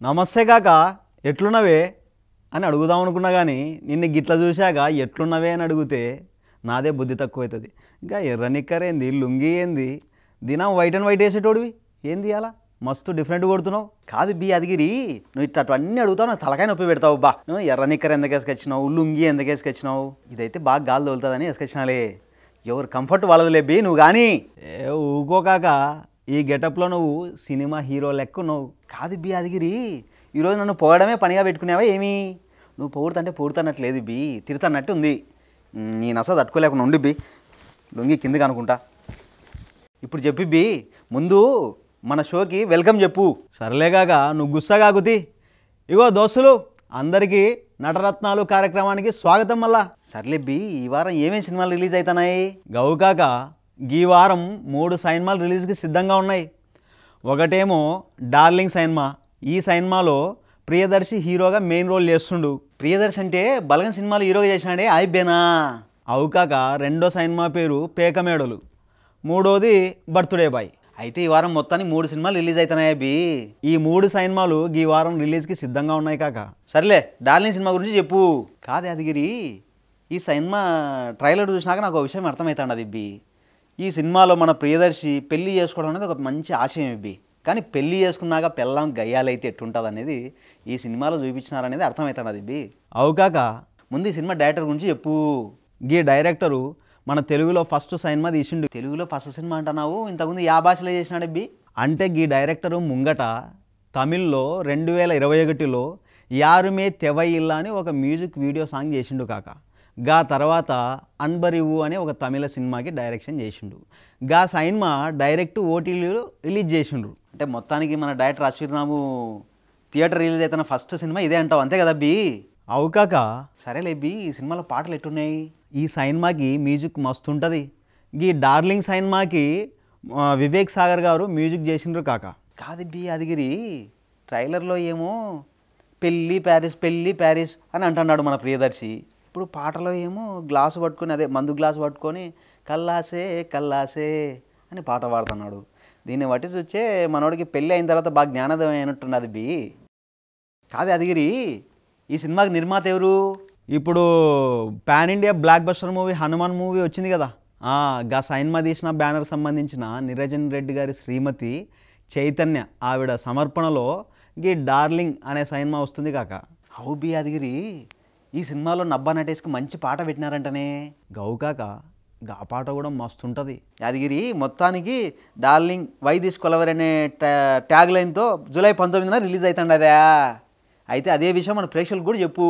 నమస్తే కాక ఎట్లున్నవే అని అడుగుదాం అనుకున్నా కానీ నిన్ను గిట్ల చూశాక ఎట్లున్నవే అని అడిగితే నాదే బుద్ధి తక్కువవుతుంది. ఇంకా ఎర్ర నిక్కర్ ఏంది, లుంగి ఏంది, దినం వైట్ అండ్ వైట్ వేసేటోడివి ఏంది అలా మస్తు డిఫరెంట్ కొడుతున్నావు. కాదు బి అదిగిరి, నువ్వు ఇట్లా అన్నీ అడుగుతావు, నాకు తలకాయ నొప్పి పెడతావు. బా నువ్వు ఎర్ర నిక్కర్ ఎందుకు వేసుకొచ్చినావు, లుంగి ఎందుకు వేసుకొచ్చినావు, ఇదైతే బాగా గాలి తోలుతుందని వేసుకొచ్చినాలే. ఎవరు కంఫర్ట్ వాళ్ళదులే బి, నువ్వు కానీ ఊకోకాక ఈ గెటప్లో నువ్వు సినిమా హీరో లెక్కున్నావు. కాదు బి అదిగిరి, ఈరోజు నన్ను పొగడమే పనిగా పెట్టుకునేవా ఏమి? నువ్వు పొగుడుతుంటే పొగుడుతున్నట్లేదు బి, తిరుతన్నట్టు ఉంది. నేను అసలు తట్టుకోలేకుండా ఉండి బి, లొంగి కిందికి అనుకుంటా. ఇప్పుడు చెప్పి బి, ముందు మన షోకి వెల్కమ్ చెప్పు. సర్లేగాక నువ్వు గుస్సాగాగుతి. ఇగో దోస్తులు అందరికీ నటరత్నాలు కార్యక్రమానికి స్వాగతం. మళ్ళా సర్లే బి, ఈ వారం ఏమేమి సినిమాలు రిలీజ్ అవుతున్నాయి? గౌకాక ఈ వారం 3 సినిమాలు రిలీజ్కి సిద్ధంగా ఉన్నాయి. ఒకటేమో డార్లింగ్ సినిమా. ఈ సినిమాలో ప్రియదర్శి హీరోగా మెయిన్ రోల్ చేస్తుండు. ప్రియదర్శి అంటే బలగం సినిమాలో హీరోగా చేసినాడే అయిపోయినా. అవుకాక రెండో సినిమా పేరు పేకమేడలు, మూడోది బర్త్డే బాయ్. అయితే ఈ వారం మొత్తానికి 3 సినిమాలు రిలీజ్ అవుతున్నాయి బి. ఈ 3 సినిమాలు ఈ వారం రిలీజ్కి సిద్ధంగా ఉన్నాయి కాక. సర్లే డార్లింగ్ సినిమా గురించి చెప్పు. కాదే అదిగిరి, ఈ సినిమా ట్రైలర్ చూసినాక నాకు ఒక విషయం అర్థమవుతాడు. అది బి, ఈ సినిమాలో మన ప్రియదర్శి పెళ్లి చేసుకోవడం అనేది ఒక మంచి ఆశయం ఇవి. కానీ పెళ్లి చేసుకున్నాక పెళ్ళాం గయ్యాలైతే ఎట్టుంటుంది అనేది ఈ సినిమాలో చూపించినారనేది అర్థమవుతాడు. అది బి అవుకాక ముందు ఈ సినిమా డైరెక్టర్ గురించి చెప్పు. ఈ డైరెక్టరు మన తెలుగులో ఫస్ట్ సినిమా తీసిండు. తెలుగులో ఫస్ట్ సినిమా అంటున్నావు, ఇంతకుముందు యా భాషలో చేసినాడు బి? అంటే ఈ డైరెక్టరు ముంగట తమిళ్లో 2021లో యారుమే తెవయిల్లా అని ఒక మ్యూజిక్ వీడియో సాంగ్ చేసిండు కాక. గా తర్వాత అన్బరివు అనే ఒక తమిళ సినిమాకి డైరెక్షన్ చేసిండు. గా సినిమా డైరెక్ట్ ఓటీటీలో రిలీజ్ చేసిండ్రు. అంటే మొత్తానికి మన డైరెక్టర్ అశ్విరాము థియేటర్ రిలీజ్ అవుతున్న ఫస్ట్ సినిమా ఇదే అంటావు, అంతే కదా బి? అవుకాక సరేలే బి, ఈ సినిమాలో పాటలు ఎట్టున్నాయి? ఈ సినిమాకి మ్యూజిక్ మస్తు ఉంటుంది. ఈ డార్లింగ్ సినిమాకి వివేక్ సాగర్ గారు మ్యూజిక్ చేసిండ్రు కాక. కాదు బి అదిగిరి, ట్రైలర్లో ఏమో పెళ్ళి ప్యారిస్ అని అంటున్నాడు మన ప్రియదర్శి. ఇప్పుడు పాటలో ఏమో గ్లాసు పట్టుకొని, అదే మందు గ్లాసు పట్టుకొని కల్లాసే అని పాట పాడుతున్నాడు. దీన్ని బట్టి చూస్తే మనోడికి పెళ్ళి అయిన తర్వాత బాగా జ్ఞానోదయం అయినట్టున్నది బి. కాదు అదిగిరి, ఈ సినిమాకి నిర్మాత ఎవరు? ఇప్పుడు pan India block buster movie Hanuman movie వచ్చింది కదా, గా సినిమా తీసిన బ్యానర్ సంబంధించిన నిరంజన్ రెడ్డి గారి శ్రీమతి చైతన్య ఆవిడ సమర్పణలో ఈ డార్లింగ్ అనే సినిమా వస్తుంది కాక. హౌ బి అదిగిరి, ఈ సినిమాలో నబ్బా నటేష్కి మంచి పాట పెట్టినారంటనే. గౌకాక గా పాట కూడా మస్తు ఉంటుంది. యాదగిరి మొత్తానికి డార్లింగ్ వై దిస్ కొలవర్ అనే ట్యాగ్ లైన్తో జూలై 19న రిలీజ్ అవుతుంది అదే. అయితే అదే విషయం మన ప్రేక్షకులకు కూడా చెప్పు.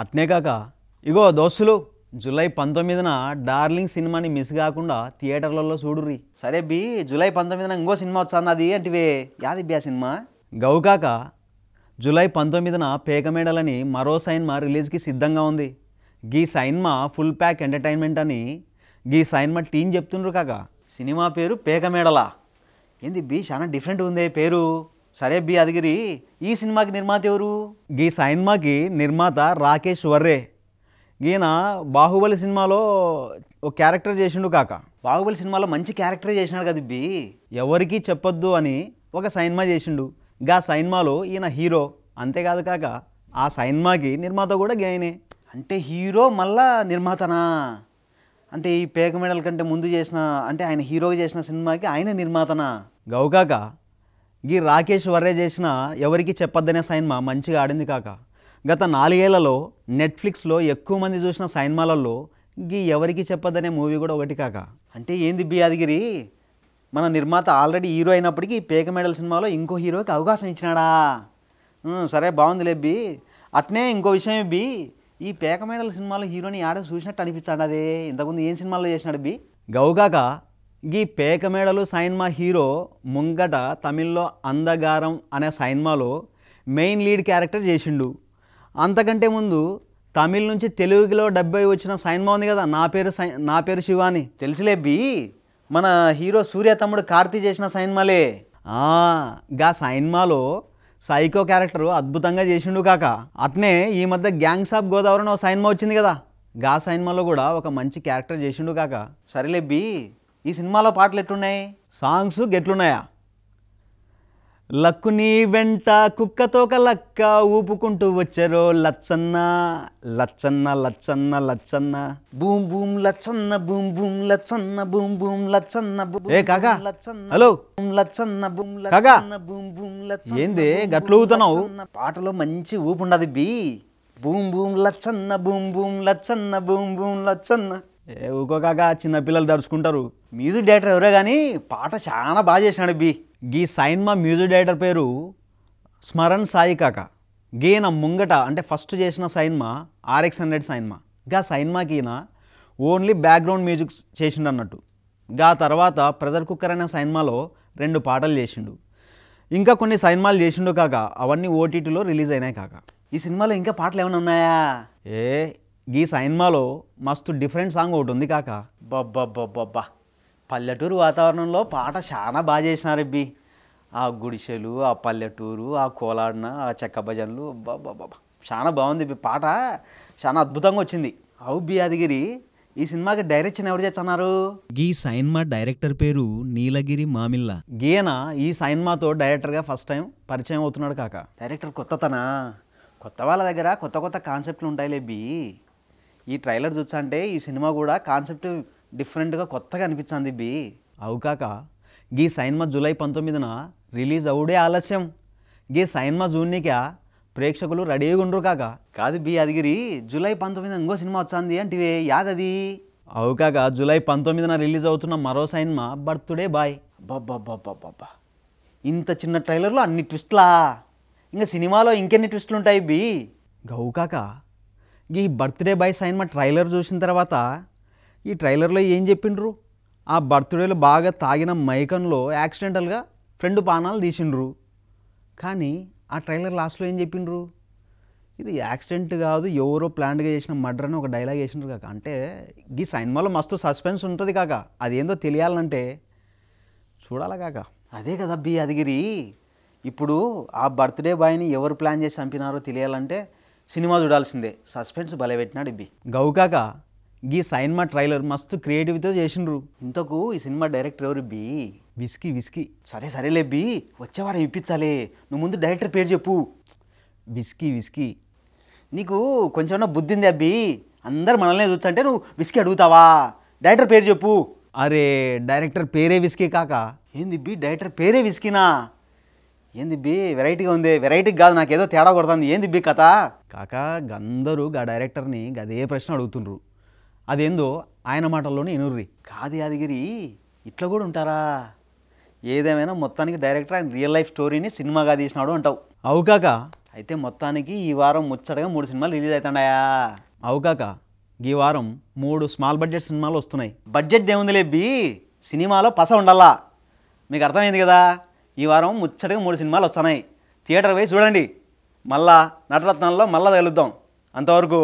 అట్నే కాక ఇగో దోస్తులు, జూలై 19న డార్లింగ్ సినిమాని మిస్ కాకుండా థియేటర్లలో చూడుర్రి. సరే బి, జూలై 19న ఇంకో సినిమా వచ్చాను అది అంటివే, యాది బి ఆ సినిమా? గౌకాక జూలై 19న పేకమేడలని మరో సినిమా రిలీజ్కి సిద్ధంగా ఉంది. గీ సినిమా ఫుల్ ప్యాక్ ఎంటర్టైన్మెంట్ అని గీ సినిమా టీం చెప్తుండ్రు కాక. సినిమా పేరు పేకమేడలా ఏంది బి, చాలా డిఫరెంట్ ఉంది పేరు. సరే బి అదిగిరి, ఈ సినిమాకి నిర్మాత ఎవరు? గీ సినిమాకి నిర్మాత రాకేష్ వర్రే. ఈయన బాహుబలి సినిమాలో ఒక క్యారెక్టర్ చేసిండు కాక. బాహుబలి సినిమాలో మంచి క్యారెక్టర్ చేసినాడు కదా బి. ఎవరికీ చెప్పొద్దు అని ఒక సినిమా చేసిండు. గా సినిమాలో ఈయన హీరో. అంతేకాదు కాక ఆ సినిమాకి నిర్మాత కూడా గాయనే. అంటే హీరో మళ్ళా నిర్మాతనా? అంటే ఈ పేకమేడల కంటే ముందు చేసిన, అంటే ఆయన హీరోగా చేసిన సినిమాకి ఆయన నిర్మాతనా? గౌకాక గీ రాకేష్ వర్రే చేసిన ఎవరికి చెప్పొద్దనే సినిమా మంచిగా ఆడింది కాక. గత 4 ఏళ్లలో నెట్ఫ్లిక్స్లో ఎక్కువ మంది చూసిన సినిమాలలో గీ ఎవరికి చెప్పొద్దనే మూవీ కూడా ఒకటి కాక. అంటే ఏంది బి అదిగిరి, మన నిర్మాత ఆల్రెడీ హీరో అయినప్పటికీ పేకమేడల సినిమాలో ఇంకో హీరోకి అవకాశం ఇచ్చినాడా? సరే బాగుందిలే బి. అట్నే ఇంకో విషయం బి, ఈ పేకమేడల సినిమాలో హీరోని ఆడ చూసినట్టు అనిపించాడు. అదే ఇంతకుముందు ఏం సినిమాలో చేసినాడు బి? గౌకాక ఈ పేకమేడలు సినిమా హీరో ముంగట తమిళ్లో అందగారం అనే సినిమాలో మెయిన్ లీడ్ క్యారెక్టర్ చేసిండు. అంతకంటే ముందు తమిళ్ నుంచి తెలుగులో డబ్బై వచ్చిన సినిమా ఉంది కదా, నా పేరు శివ అని. తెలుసులే బి, మన హీరో సూర్య తమ్ముడు కార్తీ చేసిన సినిమాలే. గా సినిమాలో సైకో క్యారెక్టర్ అద్భుతంగా చేసిండు కాక. అట్నే ఈ మధ్య గ్యాంగ్స్ ఆఫ్ గోదావరి అని ఒక సినిమా వచ్చింది కదా, గా సినిమాలో కూడా ఒక మంచి క్యారెక్టర్ చేసిండు కాక. సరేలే బి, ఈ సినిమాలో పాటలు ఎట్లున్నాయి? సాంగ్స్ గెట్లున్నాయా? లక్కుని వెంట కుక్కతోక లక్క ఊపుకుంటూ వచ్చారో Lachanna Lachanna Lachanna Lachanna boom boom Lachanna boom boom Lachanna boom boom Lachanna ఏ కాకా హలో లచ్చన్న బూమ్ కాకా లచ్చన్న బూమ్ బూమ్ లచ్చన్న ఏంది గట్లు ఊగుతున్నావు? పాటలో మంచి ఊపు ఉండదు బి. Boom boom Lachanna boom boom Lachanna boom boom Lachanna. ఏ ఊకో కాకా, చిన్నపిల్లలు దడుచుకుంటారు. మ్యూజిక్ డైరెక్టర్ ఎవరో కానీ పాట చాలా బాగా చేసినాడు బి. గీ సైన్మా మ్యూజిక్ డైరెక్టర్ పేరు స్మరణ్ సాయి కాక. గీన ముంగట అంటే ఫస్ట్ చేసిన సైన్మా RX100 సైన్మా. గా సైన్మాకి ఈయన ఓన్లీ బ్యాక్గ్రౌండ్ మ్యూజిక్ చేసిండు అన్నట్టు. గా తర్వాత ప్రెజర్ కుక్కర్ అనే సైన్మాలో 2 పాటలు చేసిండు. ఇంకా కొన్ని సైన్మాలు చేసిండు కాక, అవన్నీ OTTలో రిలీజ్ అయినాయి కాక. ఈ సినిమాలో ఇంకా పాటలు ఏమైనా ఉన్నాయా? ఏ గీ సైన్మాలో మస్తు డిఫరెంట్ సాంగ్ ఒకటి ఉంది కాక. బొబ్బబ్బబ్బబ్బా, పల్లెటూరు వాతావరణంలో పాట చాలా బాగా చేసినారు బి. ఆ గుడిసెలు, ఆ పల్లెటూరు, ఆ కోలాడిన, ఆ చెక్క భజనలు, బాబా చాలా బాగుంది బి. పాట చాలా అద్భుతంగా వచ్చింది. అవు బి యాదగిరి, ఈ సినిమాకి డైరెక్షన్ ఎవరు చేస్తున్నారు? గీ సైన్మా డైరెక్టర్ పేరు నీలగిరి మామిళ్ళ. గీయన ఈ సైన్మాతో డైరెక్టర్గా ఫస్ట్ టైం పరిచయం అవుతున్నాడు కాక. డైరెక్టర్ కొత్తతనా? కొత్త వాళ్ళ దగ్గర కొత్త కొత్త కాన్సెప్ట్లు ఉంటాయిలే బి. ఈ ట్రైలర్ చూసంటే ఈ సినిమా కూడా కాన్సెప్ట్ డిఫరెంట్గా కొత్తగా అనిపించింది బి. అవు కాక, గీ సైన్మా జూలై 19న రిలీజ్ అవుడే ఆలస్యం. గీ సైన్మా జూన్నీకా ప్రేక్షకులు రెడీగా ఉండరు కాక. కాదు బి యాదగిరి, జూలై 19 ఇంకో సినిమా వచ్చింది అంటే యాదది? అవు కాక, జూలై 19న రిలీజ్ అవుతున్న మరో సైన్మా బర్త్డే బాయ్. బాబా, ఇంత చిన్న ట్రైలర్లో అన్ని ట్విస్ట్లా? ఇంకా సినిమాలో ఇంకెన్ని ట్విస్టులు ఉంటాయి బి? గవు కాక, ఈ బర్త్డే బాయ్ సైన్మా ట్రైలర్ చూసిన తర్వాత ఈ ట్రైలర్లో ఏం చెప్పిండ్రు? ఆ బర్త్డేలో బాగా తాగిన మైకంలో యాక్సిడెంటల్గా ఫ్రెండ్ పానాలు తీసిండ్రు. కానీ ఆ ట్రైలర్ లాస్ట్లో ఏం చెప్పిండ్రు? ఇది యాక్సిడెంట్ కాదు, ఎవరో ప్లాన్గా చేసిన మర్డర్ అని ఒక డైలాగ్ వేసిండ్రు కాక. అంటే ఈ సినిమాలో మస్తు సస్పెన్స్ ఉంటుంది కాక. అదేందో తెలియాలంటే చూడాలా కాక. అదే కదా బి యాదగిరి, ఇప్పుడు ఆ బర్త్డే బాయ్ని ఎవరు ప్లాన్ చేసి చంపినారో తెలియాలంటే సినిమా చూడాల్సిందే. సస్పెన్స్ భలే పెట్టినాడు బి. గవు కాక, ఈ సైన్మా ట్రైలర్ మస్తు క్రియేటివిటీతో చేసిండ్రు. ఇంతకు ఈ సినిమా డైరెక్టర్ ఎవరు బి? విస్కీ. సరేలే బి, వచ్చేవారం ఇప్పించాలి. నువ్వు ముందు డైరెక్టర్ పేరు చెప్పు. విస్కీ. నీకు కొంచెం బుద్ధి ఉంది అబ్బి. అందరు మనల్ని చూసంటే నువ్వు విస్కీ అడుగుతావా? డైరెక్టర్ పేరు చెప్పు. అరే డైరెక్టర్ పేరే విస్కీ కాక. ఏంది బి, డైరెక్టర్ పేరే విస్కీనా? ఏంది బి, వెరైటీగా ఉంది. వెరైటీగా కాదు, నాకేదో తేడా కొడుతుంది. ఏంది బి కథ? కాక గందరూ గా డైరెక్టర్ని గదే ప్రశ్న అడుగుతుండ్రు. అదేందో ఆయన మాటల్లోనే ఇనుర్రి. కాదు యాదగిరి, ఇట్లా కూడా ఉంటారా? ఏదేమైనా మొత్తానికి డైరెక్టర్ ఆయన రియల్ లైఫ్ స్టోరీని సినిమాగా తీసినాడు అంటావు. అవు కాక. అయితే మొత్తానికి ఈ వారం ముచ్చటగా 3 సినిమాలు రిలీజ్ అవుతాడాయా? అవు కాక, ఈ వారం 3 స్మాల్ బడ్జెట్ సినిమాలు వస్తున్నాయి. బడ్జెట్ ఏముందిలే బి, సినిమాలో పస ఉండాలా. మీకు అర్థమైంది కదా. ఈ వారం ముచ్చటగా 3 సినిమాలు వస్తున్నాయి. థియేటర్ పోయి చూడండి. మళ్ళా నటరత్నాల్లో మళ్ళా తగులుద్దాం. అంతవరకు